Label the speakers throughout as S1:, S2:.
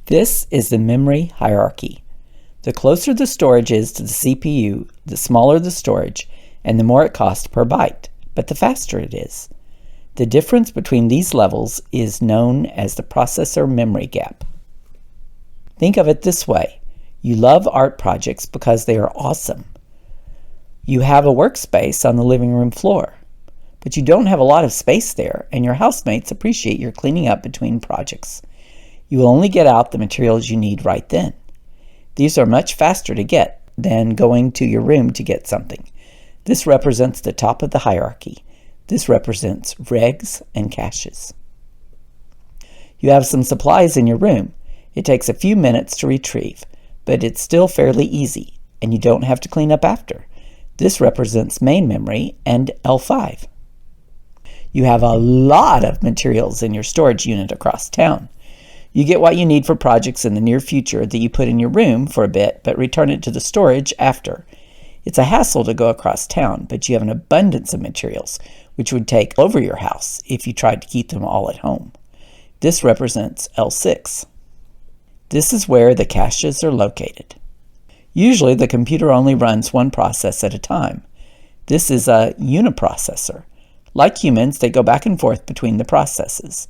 S1: This is the memory hierarchy. The closer the storage is to the CPU, the smaller the storage, and the more it costs per byte, but the faster it is. The difference between these levels is known as the processor memory gap. Think of it this way. You love art projects because they are awesome. You have a workspace on the living room floor, but you don't have a lot of space there, and your housemates appreciate your cleaning up between projects. You will only get out the materials you need right then. These are much faster to get than going to your room to get something. This represents the top of the hierarchy. This represents regs and caches. You have some supplies in your room. It takes a few minutes to retrieve, but it's still fairly easy, and you don't have to clean up after. This represents main memory and L5. You have a lot of materials in your storage unit across town. You get what you need for projects in the near future that you put in your room for a bit, but return it to the storage after. It's a hassle to go across town, but you have an abundance of materials, which would take over your house if you tried to keep them all at home. This represents L6. This is where the caches are located. Usually the computer only runs one process at a time. This is a uniprocessor. Like humans, they go back and forth between the processes.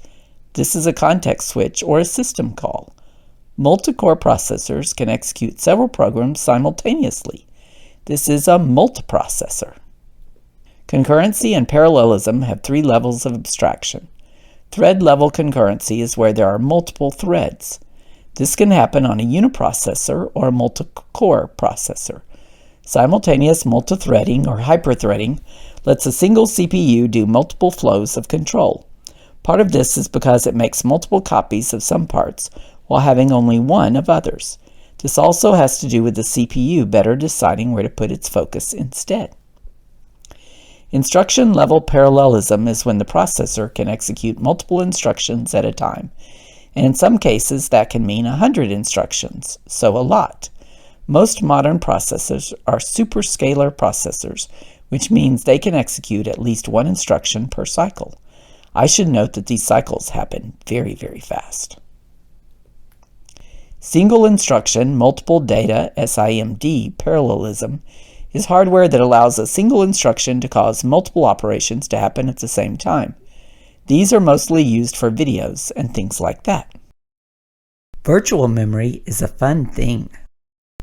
S1: This is a context switch or a system call. Multi-core processors can execute several programs simultaneously. This is a multiprocessor. Concurrency and parallelism have 3 levels of abstraction. Thread-level concurrency is where there are multiple threads. This can happen on a uniprocessor or a multi-core processor. Simultaneous multithreading or hyperthreading lets a single CPU do multiple flows of control. Part of this is because it makes multiple copies of some parts while having only one of others. This also has to do with the CPU better deciding where to put its focus instead. Instruction-level parallelism is when the processor can execute multiple instructions at a time, and in some cases that can mean 100 instructions, so a lot. Most modern processors are superscalar processors, which means they can execute at least one instruction per cycle. I should note that these cycles happen very, very fast. Single instruction, multiple data, SIMD, parallelism, is hardware that allows a single instruction to cause multiple operations to happen at the same time. These are mostly used for videos and things like that. Virtual memory is a fun thing.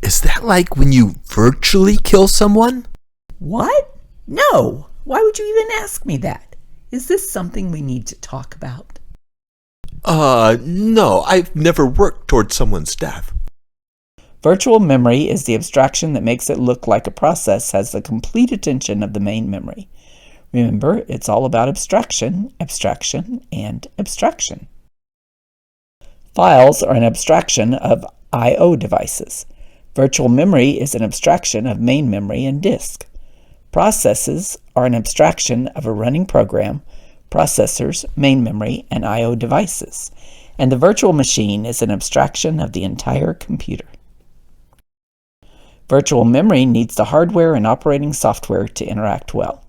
S2: Is that like when you virtually kill someone?
S1: What? No! Why would you even ask me that? Is this something we need to talk about?
S2: No, I've never worked towards someone's death.
S1: Virtual memory is the abstraction that makes it look like a process has the complete attention of the main memory. Remember, it's all about abstraction, abstraction, and abstraction. Files are an abstraction of I/O devices. Virtual memory is an abstraction of main memory and disk. Processes are an abstraction of a running program, processors, main memory, and I/O devices. And the virtual machine is an abstraction of the entire computer. Virtual memory needs the hardware and operating software to interact well.